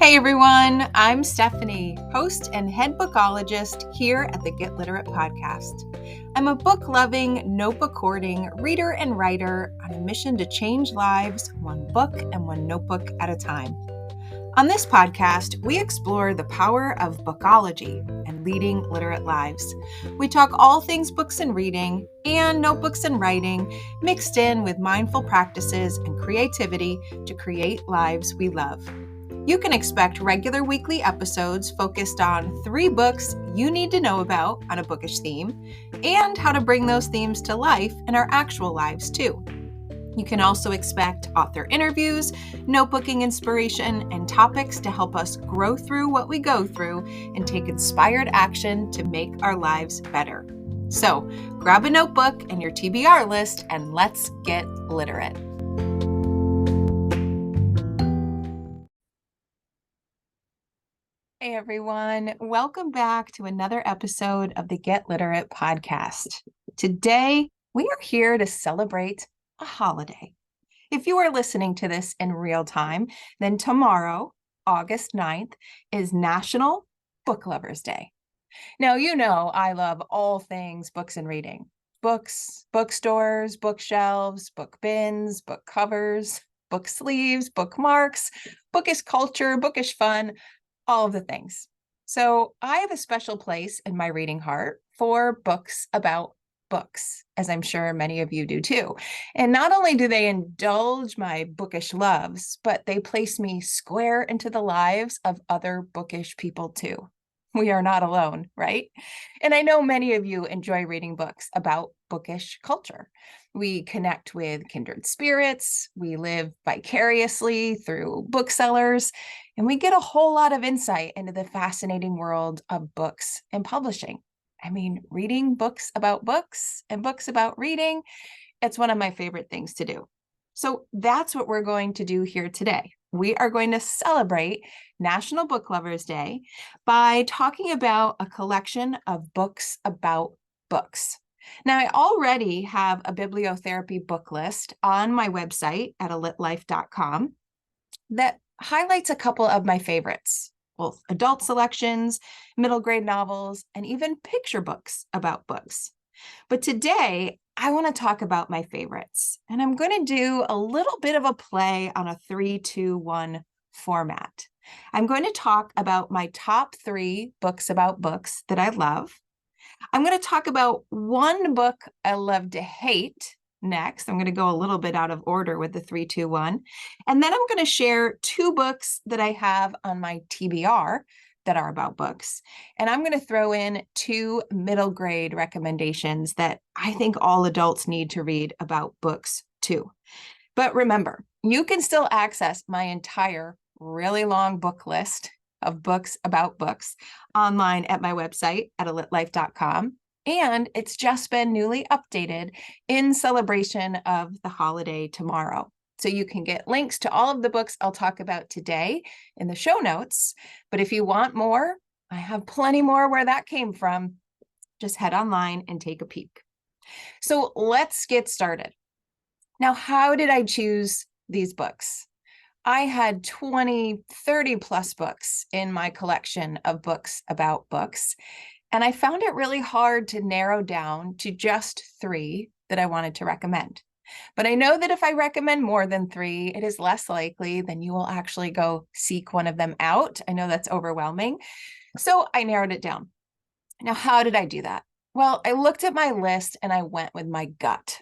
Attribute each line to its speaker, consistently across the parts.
Speaker 1: Hey everyone, I'm Stephanie, host and head bookologist here at the Get Literate podcast. I'm a book-loving, notebook-hoarding reader and writer on a mission to change lives one book and one notebook at a time. On this podcast, we explore the power of bookology and leading literate lives. We talk all things books and reading and notebooks and writing, mixed in with mindful practices and creativity to create lives we love. You can expect regular weekly episodes focused on 3 books you need to know about on a bookish theme and how to bring those themes to life in our actual lives too. You can also expect author interviews, notebooking inspiration, and topics to help us grow through what we go through and take inspired action to make our lives better. So grab a notebook and your TBR list and let's get literate. Hey everyone, welcome back to another episode of the Get Literate podcast. Today, we are here to celebrate a holiday. If you are listening to this in real time, then tomorrow, August 9th, is National Book Lovers Day. Now, you know I love all things books and reading. Books, bookstores, bookshelves, book bins, book covers, book sleeves, bookmarks, bookish culture, bookish fun, all of the things. So I have a special place in my reading heart for books about books, as I'm sure many of you do too. And not only do they indulge my bookish loves, but they place me square into the lives of other bookish people too. We are not alone, right? And I know many of you enjoy reading books about bookish culture. We connect with kindred spirits, we live vicariously through booksellers, and we get a whole lot of insight into the fascinating world of books and publishing. I mean, reading books about books and books about reading, it's one of my favorite things to do. So that's what we're going to do here today. We are going to celebrate National Book Lovers Day by talking about a collection of books about books. Now, I already have a bibliotherapy book list on my website at alitlife.com that highlights a couple of my favorites, both adult selections, middle grade novels, and even picture books about books. But today, I want to talk about my favorites, and I'm going to do a little bit of a play on a 3-2-1 format. I'm going to talk about my top 3 books about books that I love. I'm going to talk about one book I love to hate next. I'm going to go a little bit out of order with the 3-2-1. And then I'm going to share 2 books that I have on my TBR that are about books. And I'm going to throw in 2 middle grade recommendations that I think all adults need to read about books too. But remember, you can still access my entire really long book list of books about books online at my website at alitlife.com. And it's just been newly updated in celebration of the holiday tomorrow. So you can get links to all of the books I'll talk about today in the show notes. But if you want more, I have plenty more where that came from. Just head online and take a peek. So let's get started. Now, how did I choose these books? I had 20, 30 plus books in my collection of books about books. And I found it really hard to narrow down to just 3 that I wanted to recommend. But I know that if I recommend more than 3, it is less likely than you will actually go seek one of them out. I know that's overwhelming. So I narrowed it down. Now, how did I do that? Well, I looked at my list and I went with my gut.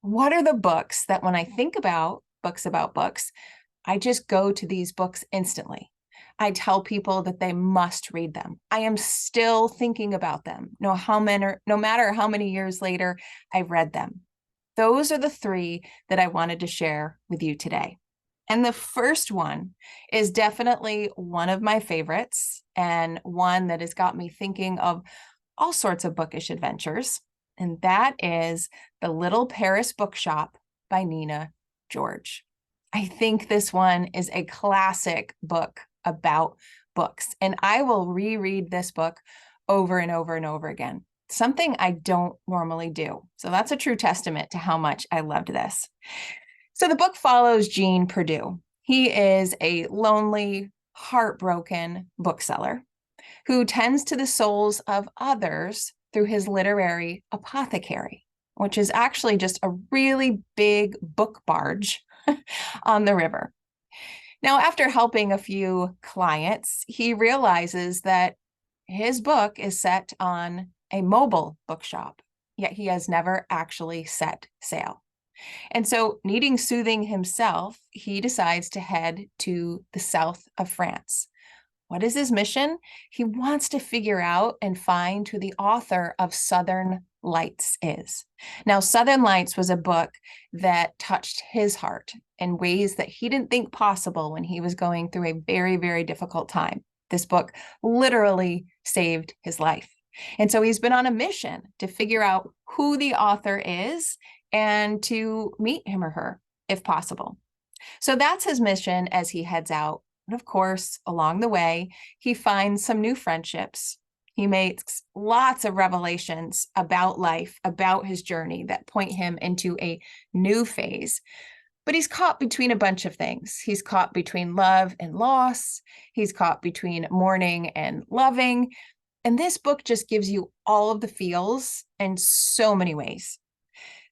Speaker 1: What are the books that when I think about books, I just go to these books instantly? I tell people that they must read them. I am still thinking about them, no matter how many years later I've read them. Those are the 3 that I wanted to share with you today. And the first one is definitely one of my favorites and one that has got me thinking of all sorts of bookish adventures. And that is The Little Paris Bookshop by Nina George. I think this one is a classic book about books, and I will reread this book over and over and over again, something I don't normally do. So that's a true testament to how much I loved this. So the book follows Gene Perdue. He is a lonely, heartbroken bookseller who tends to the souls of others through his literary apothecary, which is actually just a really big book barge on the river. Now, after helping a few clients, he realizes that his book is set on a mobile bookshop, yet he has never actually set sail. And so, needing soothing himself, he decides to head to the south of France. What is his mission? He wants to figure out and find who the author of Southern Lights is. Now, Southern Lights was a book that touched his heart in ways that he didn't think possible when he was going through a very, very difficult time. This book literally saved his life. And so he's been on a mission to figure out who the author is and to meet him or her if possible. So that's his mission as he heads out. And of course, along the way, he finds some new friendships. He makes lots of revelations about life, about his journey that point him into a new phase. But he's caught between a bunch of things. He's caught between love and loss. He's caught between mourning and loving. And this book just gives you all of the feels in so many ways.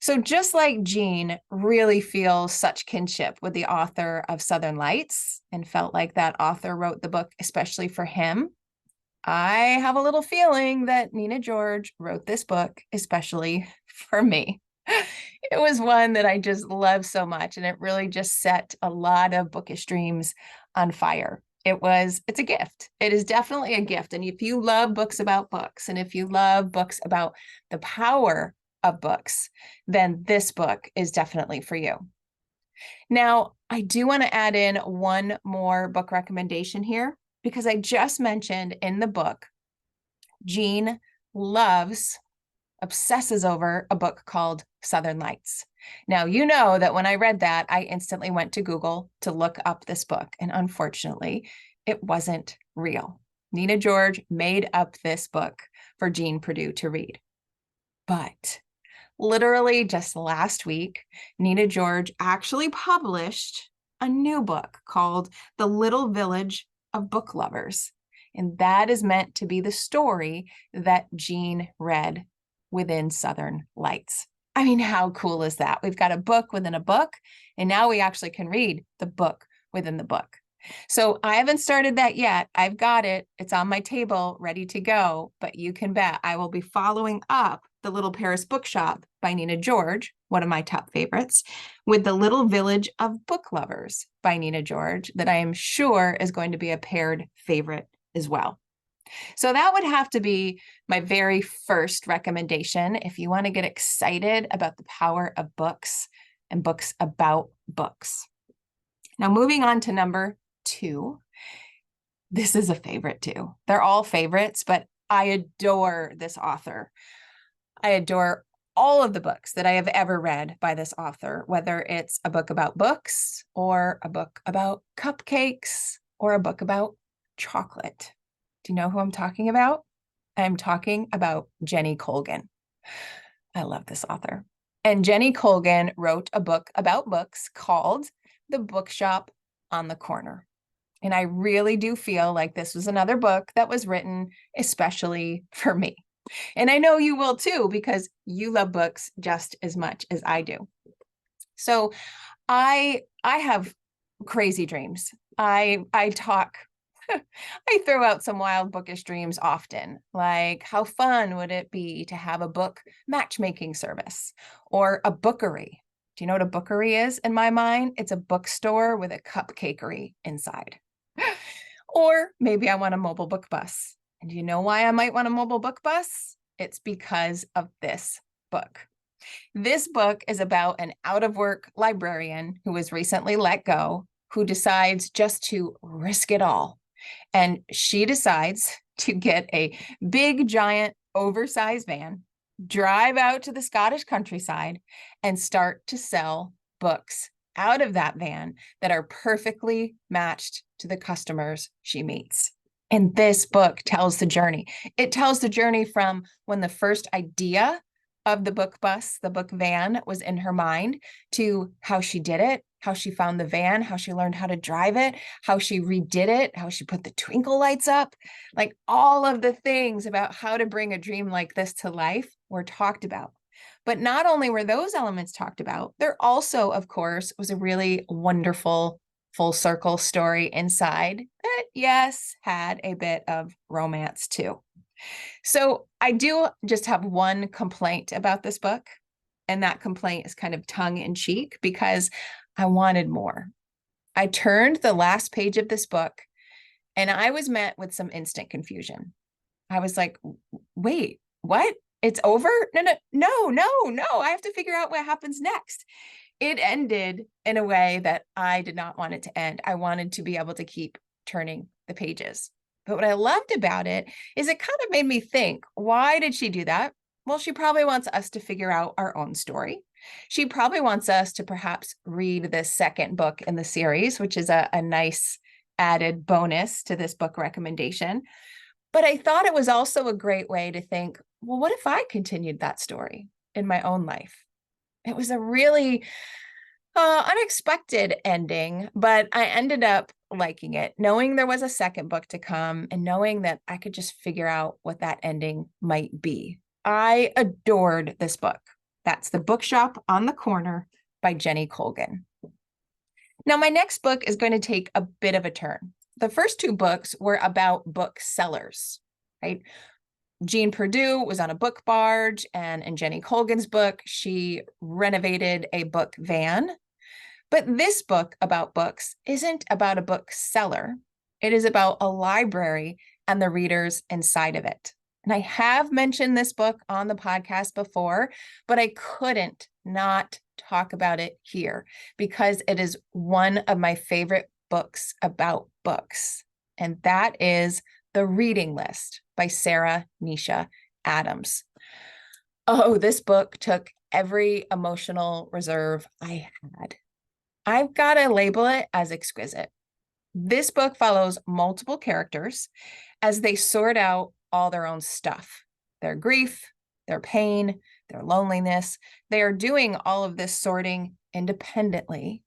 Speaker 1: So just like Jean really feels such kinship with the author of Southern Lights and felt like that author wrote the book especially for him, I have a little feeling that Nina George wrote this book especially for me. It was one that I just love so much, and it really just set a lot of bookish dreams on fire. It's a gift. It is definitely a gift. And if you love books about books, and if you love books about the power of books, then this book is definitely for you. Now, I do want to add in one more book recommendation here, because I just mentioned in the book, Jean obsesses over a book called Southern Lights. Now, you know that when I read that, I instantly went to Google to look up this book. And unfortunately, it wasn't real. Nina George made up this book for Jean Purdue to read. But literally just last week, Nina George actually published a new book called The Little Village of Book Lovers. And that is meant to be the story that Jean read within Southern Lights. I mean, how cool is that? We've got a book within a book, and now we actually can read the book within the book. So I haven't started that yet. I've got it. It's on my table, ready to go, but you can bet I will be following up The Little Paris Bookshop by Nina George, one of my top favorites, with The Little Village of Book Lovers by Nina George, that I am sure is going to be a paired favorite as well. So that would have to be my very first recommendation if you want to get excited about the power of books and books about books. Now, moving on to number 2. This is a favorite too. They're all favorites, but I adore this author. I adore all of the books that I have ever read by this author, whether it's a book about books or a book about cupcakes or a book about chocolate. Do you know who I'm talking about? I'm talking about Jenny Colgan. I love this author. And Jenny Colgan wrote a book about books called The Bookshop on the Corner. And I really do feel like this was another book that was written especially for me. And I know you will too, because you love books just as much as I do. So I have crazy dreams. I throw out some wild bookish dreams often, like how fun would it be to have a book matchmaking service or a bookery? Do you know what a bookery is in my mind? It's a bookstore with a cupcakery inside. Or maybe I want a mobile book bus. And do you know why I might want a mobile book bus? It's because of this book. This book is about an out-of-work librarian who was recently let go, who decides just to risk it all. And she decides to get a big, giant, oversized van, drive out to the Scottish countryside, and start to sell books out of that van that are perfectly matched to the customers she meets. And this book tells the journey. It tells the journey from when the first idea of the book bus, the book van, was in her mind, to how she did it, how she found the van, how she learned how to drive it, how she redid it, how she put the twinkle lights up. Like, all of the things about how to bring a dream like this to life were talked about. But not only were those elements talked about, there also, of course, was a really wonderful full circle story inside that, yes, had a bit of romance too. So I do just have one complaint about this book, and that complaint is kind of tongue in cheek because I wanted more. I turned the last page of this book and I was met with some instant confusion. I was like, wait, what? It's over? No. I have to figure out what happens next. It ended in a way that I did not want it to end. I wanted to be able to keep turning the pages. But what I loved about it is it kind of made me think, why did she do that? Well, she probably wants us to figure out our own story. She probably wants us to perhaps read the second book in the series, which is a nice added bonus to this book recommendation. But I thought it was also a great way to think, well, what if I continued that story in my own life? It was a really unexpected ending, but I ended up liking it, knowing there was a second book to come and knowing that I could just figure out what that ending might be. I adored this book. That's The Bookshop on the Corner by Jenny Colgan. Now, my next book is going to take a bit of a turn. The first two books were about booksellers, right? Jean Perdue was on a book barge, and in Jenny Colgan's book, she renovated a book van. But this book about books isn't about a bookseller. It is about a library and the readers inside of it. And I have mentioned this book on the podcast before, but I couldn't not talk about it here because it is one of my favorite books about books. And that is The Reading List by Sarah Nisha Adams. Oh, this book took every emotional reserve I had. I've got to label it as exquisite. This book follows multiple characters as they sort out all their own stuff, their grief, their pain, their loneliness. They are doing all of this sorting independently,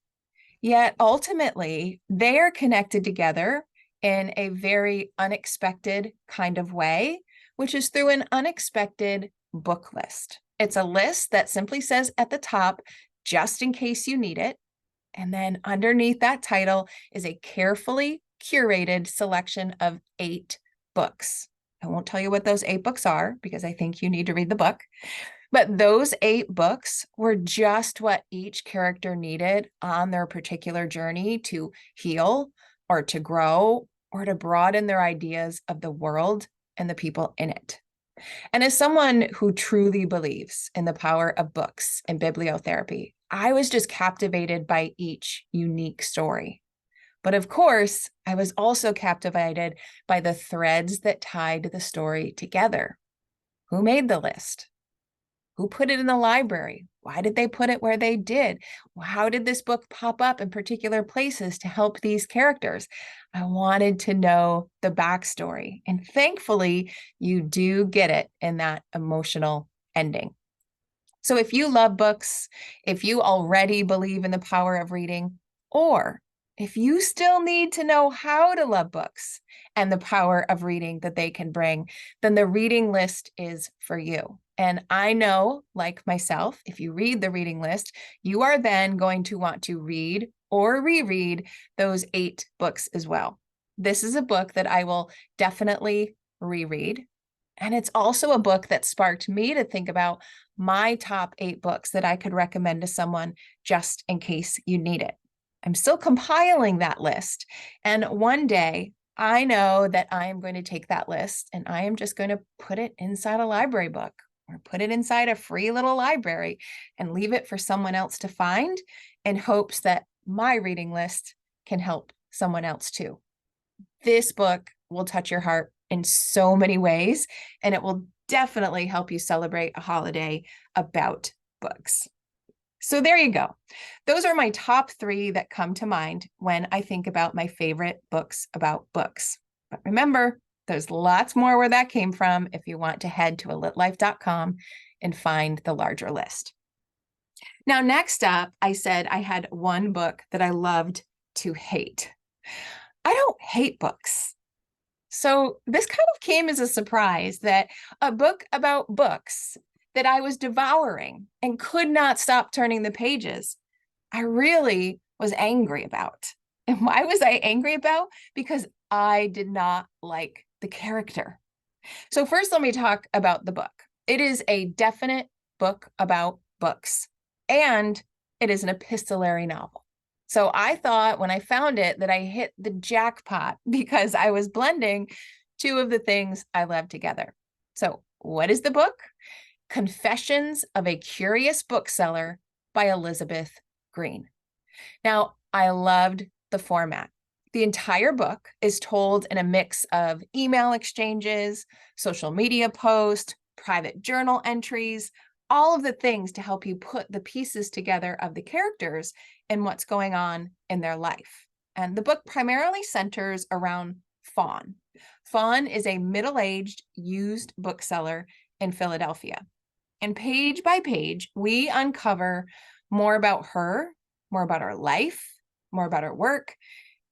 Speaker 1: yet ultimately they are connected together in a very unexpected kind of way, which is through an unexpected book list. It's a list that simply says at the top, just in case you need it. And then underneath that title is a carefully curated selection of 8 books. I won't tell you what those 8 books are because I think you need to read the book. But those 8 books were just what each character needed on their particular journey to heal or to grow or to broaden their ideas of the world and the people in it. And as someone who truly believes in the power of books and bibliotherapy, I was just captivated by each unique story. But of course, I was also captivated by the threads that tied the story together. Who made the list? Who put it in the library? Why did they put it where they did? How did this book pop up in particular places to help these characters? I wanted to know the backstory. And thankfully, you do get it in that emotional ending. So if you love books, if you already believe in the power of reading, or if you still need to know how to love books and the power of reading that they can bring, then the reading list is for you. And I know, like myself, if you read the reading list, you are then going to want to read or reread those 8 books as well. This is a book that I will definitely reread. And it's also a book that sparked me to think about my top 8 books that I could recommend to someone just in case you need it. I'm still compiling that list. And one day I know that I am going to take that list and I am just going to put it inside a library book or put it inside a free little library and leave it for someone else to find in hopes that my reading list can help someone else too. This book will touch your heart in so many ways, and it will definitely help you celebrate a holiday about books. So there you go. Those are my top 3 that come to mind when I think about my favorite books about books. But remember, there's lots more where that came from if you want to head to alitlife.com and find the larger list. Now, next up, I said I had one book that I loved to hate. I don't hate books. So this kind of came as a surprise that a book about books that I was devouring and could not stop turning the pages, I really was angry about. And why was I angry about? Because I did not like the character. So first, let me talk about the book. It is a definite book about books, and it is an epistolary novel. So I thought when I found it that I hit the jackpot because I was blending two of the things I love together. So what is the book? Confessions of a Curious Bookseller by Elizabeth Green. Now, I loved the format. The entire book is told in a mix of email exchanges, social media posts, private journal entries, all of the things to help you put the pieces together of the characters and what's going on in their life. And the book primarily centers around Fawn. Fawn is a middle-aged used bookseller in Philadelphia. And page by page, we uncover more about her, more about her life, more about her work,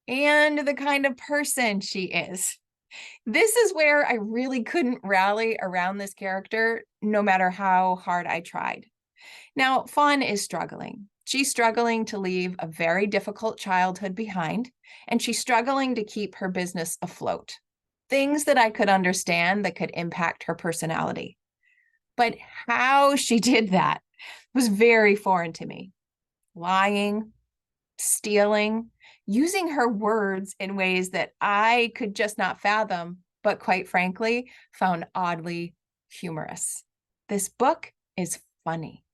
Speaker 1: and the kind of person she is. This is where I really couldn't rally around this character, no matter how hard I tried. Now, Fawn is struggling. She's struggling to leave a very difficult childhood behind, and she's struggling to keep her business afloat. Things that I could understand that could impact her personality. But how she did that was very foreign to me. Lying, stealing, using her words in ways that I could just not fathom, but quite frankly, found oddly humorous. This book is funny.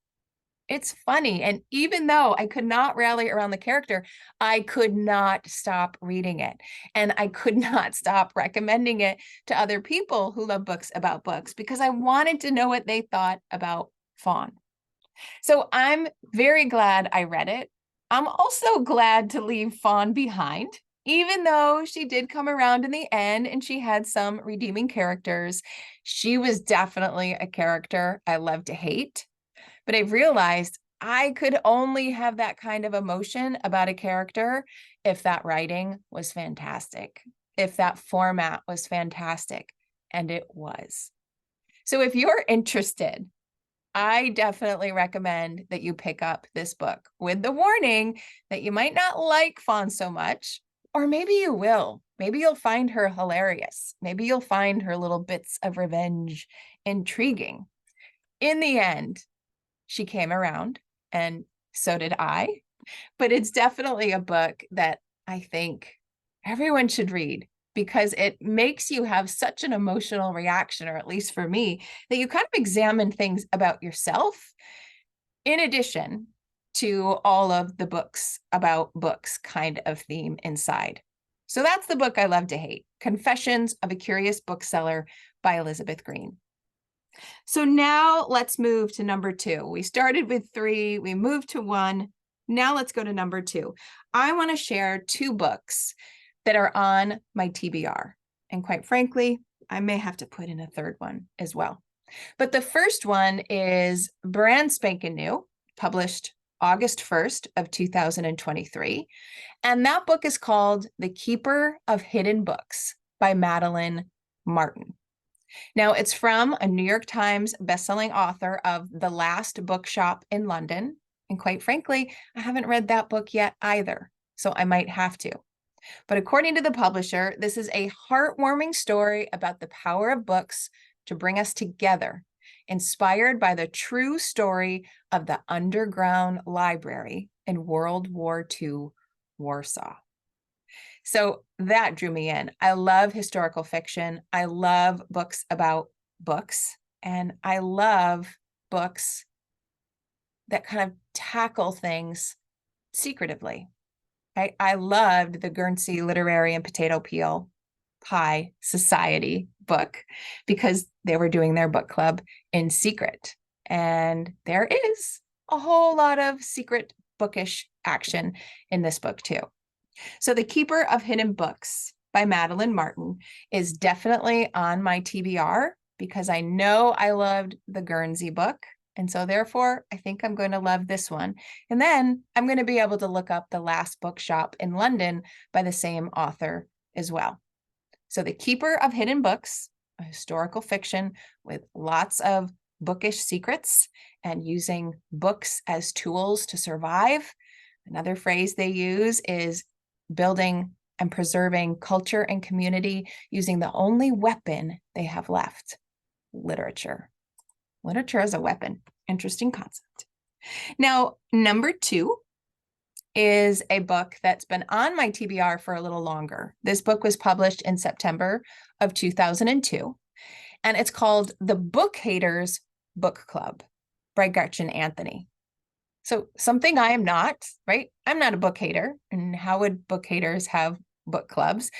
Speaker 1: It's funny. And even though I could not rally around the character, I could not stop reading it. And I could not stop recommending it to other people who love books about books because I wanted to know what they thought about Fawn. So I'm very glad I read it. I'm also glad to leave Fawn behind, even though she did come around in the end and she had some redeeming characters. She was definitely a character I love to hate. But I realized I could only have that kind of emotion about a character if that writing was fantastic, if that format was fantastic, and it was. So if you're interested, I definitely recommend that you pick up this book with the warning that you might not like Fawn so much, or maybe you will. Maybe you'll find her hilarious. Maybe you'll find her little bits of revenge intriguing. In the end, she came around, and so did I. But it's definitely a book that I think everyone should read because it makes you have such an emotional reaction, or at least for me, that you kind of examine things about yourself in addition to all of the books about books kind of theme inside. So that's the book I love to hate, Confessions of a Curious Bookseller by Elizabeth Green. So now let's move to number 2. We started with 3, we moved to 1. Now let's go to number 2. I want to share 2 books that are on my TBR. And quite frankly, I may have to put in a third one as well. But the first one is brand spanking new, published August 1st of 2023. And that book is called The Keeper of Hidden Books by Madeline Martin. Now, it's from a New York Times bestselling author of The Last Bookshop in London. And quite frankly, I haven't read that book yet either, so I might have to. But according to the publisher, this is a heartwarming story about the power of books to bring us together, inspired by the true story of the underground library in World War II Warsaw. So that drew me in. I love historical fiction. I love books about books. And I love books that kind of tackle things secretively. I loved the Guernsey Literary and Potato Peel Pie Society book because they were doing their book club in secret. And there is a whole lot of secret bookish action in this book too. So The Keeper of Hidden Books by Madeline Martin is definitely on my TBR. because I know I loved the Guernsey book. And so therefore, I think I'm going to love this one. And then I'm going to be able to look up The Last Bookshop in London by the same author as well. So The Keeper of Hidden Books, a historical fiction with lots of bookish secrets and using books as tools to survive. Another phrase they use is building and preserving culture and community using the only weapon they have left, literature. Literature as a weapon. Interesting concept. Now, number 2 is a book that's been on my TBR for a little longer. This book was published in September of 2002, and it's called The Book Haters Book Club by Gretchen Anthony. So something I am not, right? I'm not a book hater, and how would book haters have book clubs?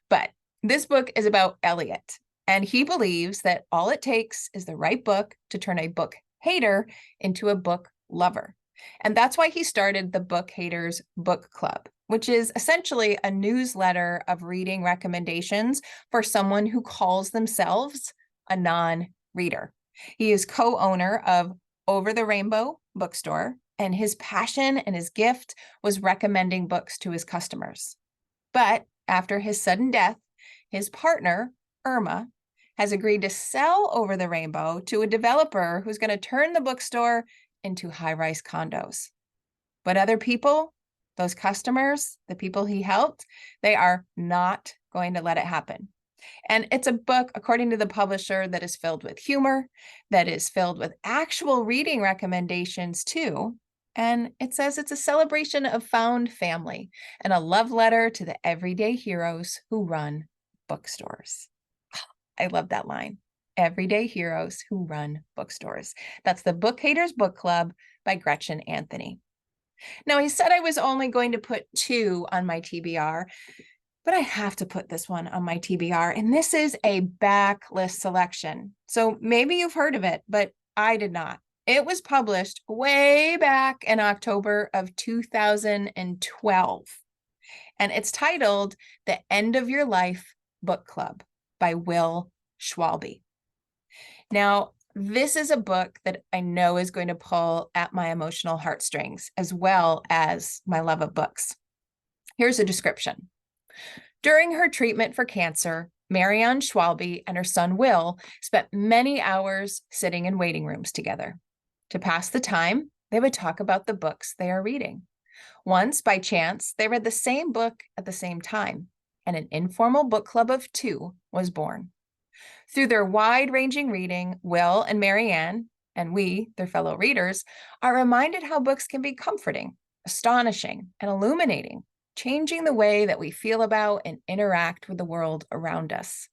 Speaker 1: But this book is about Elliot, and he believes that all it takes is the right book to turn a book hater into a book lover. And that's why he started the Book Haters Book Club, which is essentially a newsletter of reading recommendations for someone who calls themselves a non-reader. He is co-owner of Over the Rainbow Bookstore, and his passion and his gift was recommending books to his customers. But after his sudden death, his partner, Irma, has agreed to sell Over the Rainbow to a developer who's going to turn the bookstore into high-rise condos. But other people, those customers, the people he helped, they are not going to let it happen. And it's a book, according to the publisher, that is filled with humor, that is filled with actual reading recommendations too. And it says it's a celebration of found family and a love letter to the everyday heroes who run bookstores. I love that line. Everyday heroes who run bookstores. That's the Book Haters Book Club by Gretchen Anthony. Now, he said I was only going to put 2 on my TBR, but I have to put this one on my TBR, and this is a backlist selection. So maybe you've heard of it, but I did not. It was published way back in October of 2012, and it's titled The End of Your Life Book Club by Will Schwalbe. Now, this is a book that I know is going to pull at my emotional heartstrings, as well as my love of books. Here's a description. During her treatment for cancer, Marianne Schwalbe and her son Will spent many hours sitting in waiting rooms together. To pass the time, they would talk about the books they are reading. Once, by chance, they read the same book at the same time, and an informal book club of 2 was born. Through their wide-ranging reading, Will and Marianne, and we, their fellow readers, are reminded how books can be comforting, astonishing, and illuminating, changing the way that we feel about and interact with the world around us.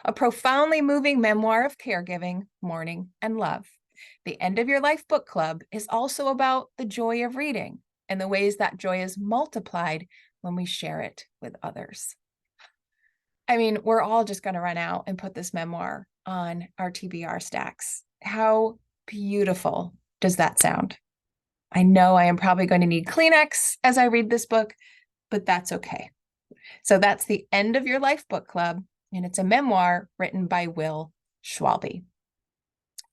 Speaker 1: A profoundly moving memoir of caregiving, mourning, and love. The End of Your Life Book Club is also about the joy of reading and the ways that joy is multiplied when we share it with others. I mean, we're all just going to run out and put this memoir on our TBR stacks. How beautiful does that sound? I know I am probably going to need Kleenex as I read this book, but that's okay. So that's The End of Your Life Book Club, and it's a memoir written by Will Schwalbe.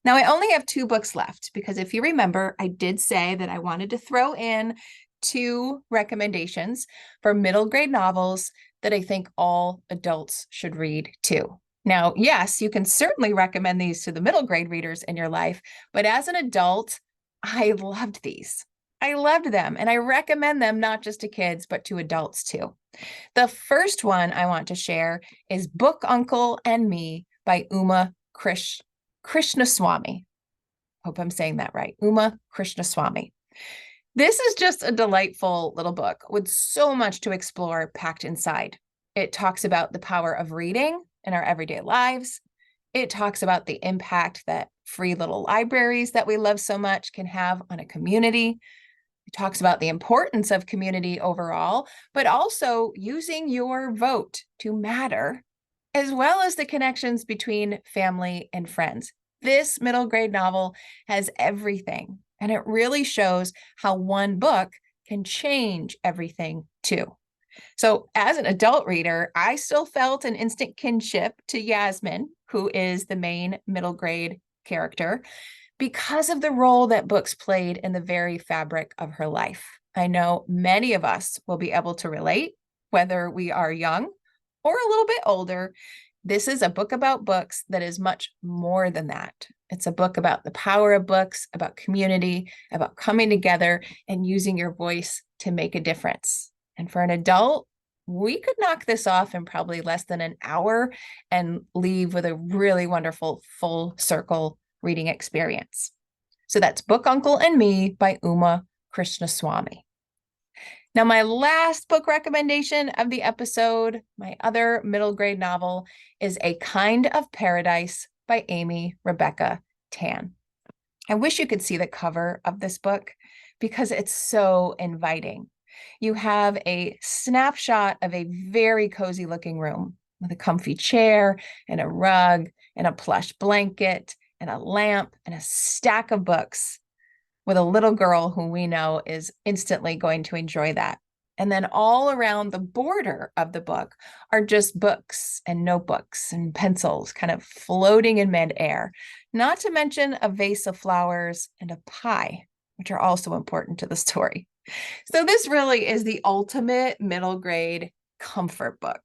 Speaker 1: Now, I only have 2 books left because if you remember, I did say that I wanted to throw in 2 recommendations for middle grade novels that I think all adults should read too. Now, yes, you can certainly recommend these to the middle grade readers in your life, but as an adult, I loved these. I loved them, and I recommend them not just to kids, but to adults too. The first one I want to share is Book Uncle and Me by Uma Krishnaswamy. Hope I'm saying that right. Uma Krishnaswamy. This is just a delightful little book with so much to explore packed inside. It talks about the power of reading in our everyday lives. It talks about the impact that free little libraries that we love so much can have on a community. It talks about the importance of community overall, but also using your vote to matter, as well as the connections between family and friends. This middle grade novel has everything, and it really shows how one book can change everything too. So as an adult reader, I still felt an instant kinship to Yasmin, who is the main middle grade character, because of the role that books played in the very fabric of her life. I know many of us will be able to relate, whether we are young or a little bit older. This is a book about books that is much more than that. It's a book about the power of books, about community, about coming together and using your voice to make a difference. And for an adult, we could knock this off in probably less than an hour and leave with a really wonderful full circle reading experience. So that's Book Uncle and Me by Uma Krishnaswamy. Now, my last book recommendation of the episode, my other middle grade novel, is A Kind of Paradise by Amy Rebecca Tan. I wish you could see the cover of this book because it's so inviting. You have a snapshot of a very cozy looking room with a comfy chair and a rug and a plush blanket and a lamp and a stack of books with a little girl who we know is instantly going to enjoy that. And then all around the border of the book are just books and notebooks and pencils kind of floating in midair, not to mention a vase of flowers and a pie, which are also important to the story. So this really is the ultimate middle grade comfort book.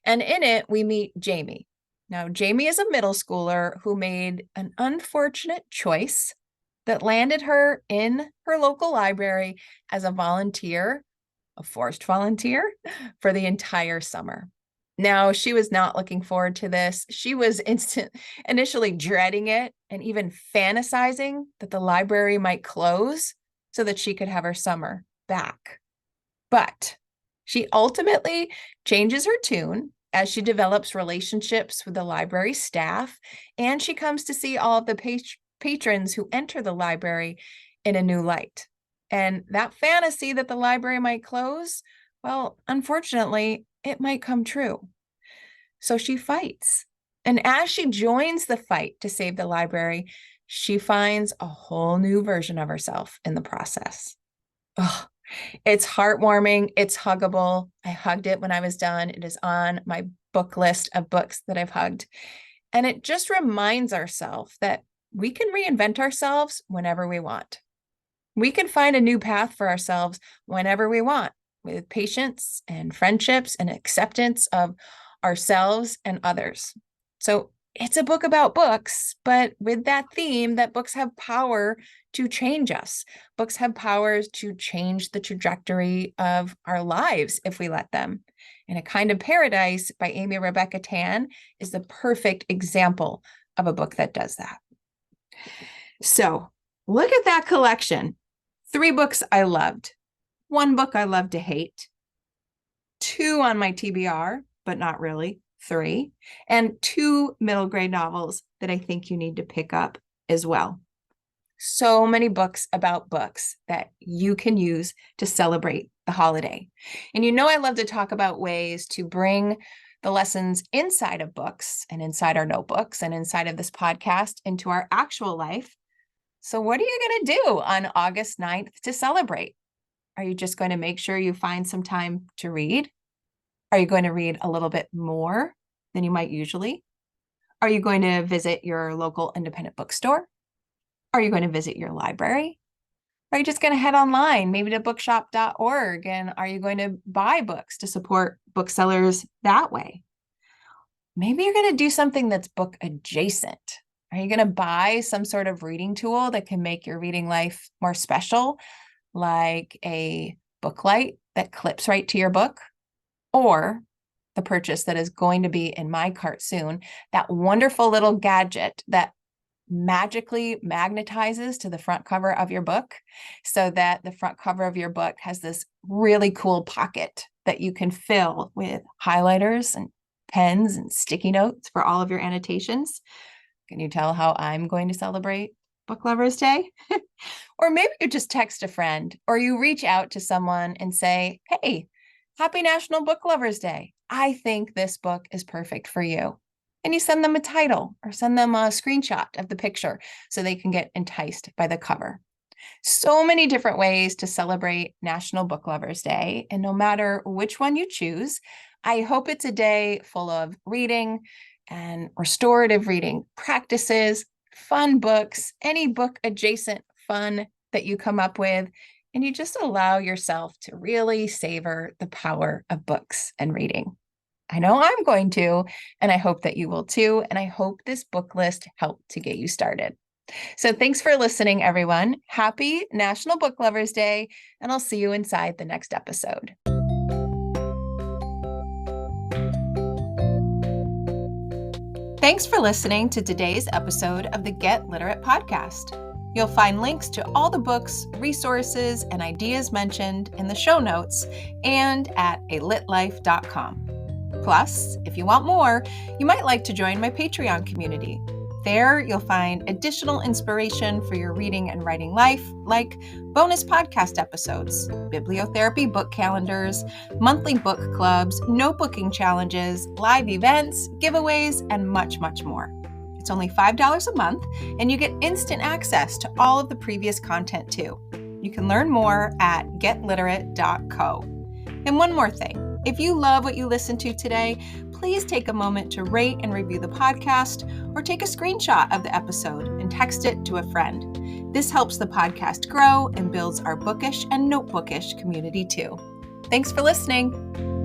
Speaker 1: And in it, we meet Jamie. Now, Jamie is a middle schooler who made an unfortunate choice that landed her in her local library as a volunteer, a forced volunteer, for the entire summer. Now, she was not looking forward to this. She was initially dreading it and even fantasizing that the library might close so that she could have her summer back. But she ultimately changes her tune as she develops relationships with the library staff, and she comes to see all of the patrons who enter the library in a new light. And that fantasy that the library might close, well, unfortunately, it might come true. So she fights. And as she joins the fight to save the library, she finds a whole new version of herself in the process. Oh, it's heartwarming. It's huggable. I hugged it when I was done. It is on my book list of books that I've hugged. And it just reminds ourselves that we can reinvent ourselves whenever we want. We can find a new path for ourselves whenever we want, with patience and friendships and acceptance of ourselves and others. So it's a book about books, but with that theme that books have power to change us. Books have powers to change the trajectory of our lives if we let them. And A Kind of Paradise by Amy Rebecca Tan is the perfect example of a book that does that. So look at that collection. 3 books I loved. 1 book I love to hate. 2 on my TBR, but not really. 3. And 2 middle grade novels that I think you need to pick up as well. So many books about books that you can use to celebrate the holiday. And you know I love to talk about ways to bring the lessons inside of books and inside our notebooks and inside of this podcast into our actual life. So what are you going to do on August 9th to celebrate? Are you just going to make sure you find some time to read? Are you going to read a little bit more than you might usually? Are you going to visit your local independent bookstore? Are you going to visit your library? Are you just going to head online, maybe to bookshop.org? And are you going to buy books to support booksellers that way? Maybe you're going to do something that's book adjacent. Are you going to buy some sort of reading tool that can make your reading life more special, like a book light that clips right to your book? Or the purchase that is going to be in my cart soon, that wonderful little gadget that magically magnetizes to the front cover of your book so that the front cover of your book has this really cool pocket that you can fill with highlighters and pens and sticky notes for all of your annotations. Can you tell how I'm going to celebrate Book Lovers Day? Or maybe you just text a friend or you reach out to someone and say, hey, happy National Book Lovers Day. I think this book is perfect for you. And you send them a title or send them a screenshot of the picture so they can get enticed by the cover. So many different ways to celebrate National Book Lovers Day. And no matter which one you choose, I hope it's a day full of reading and restorative reading practices, fun books, any book adjacent fun that you come up with. And you just allow yourself to really savor the power of books and reading. I know I'm going to, and I hope that you will too. And I hope this book list helped to get you started. So thanks for listening, everyone. Happy National Book Lovers Day, and I'll see you inside the next episode. Thanks for listening to today's episode of the Get Literate podcast. You'll find links to all the books, resources, and ideas mentioned in the show notes and at alitlife.com. Plus, if you want more, you might like to join my Patreon community. There, you'll find additional inspiration for your reading and writing life, like bonus podcast episodes, bibliotherapy book calendars, monthly book clubs, notebooking challenges, live events, giveaways, and much, much more. It's only $5 a month, and you get instant access to all of the previous content too. You can learn more at getliterate.co. And one more thing. If you love what you listened to today, please take a moment to rate and review the podcast or take a screenshot of the episode and text it to a friend. This helps the podcast grow and builds our bookish and notebookish community too. Thanks for listening.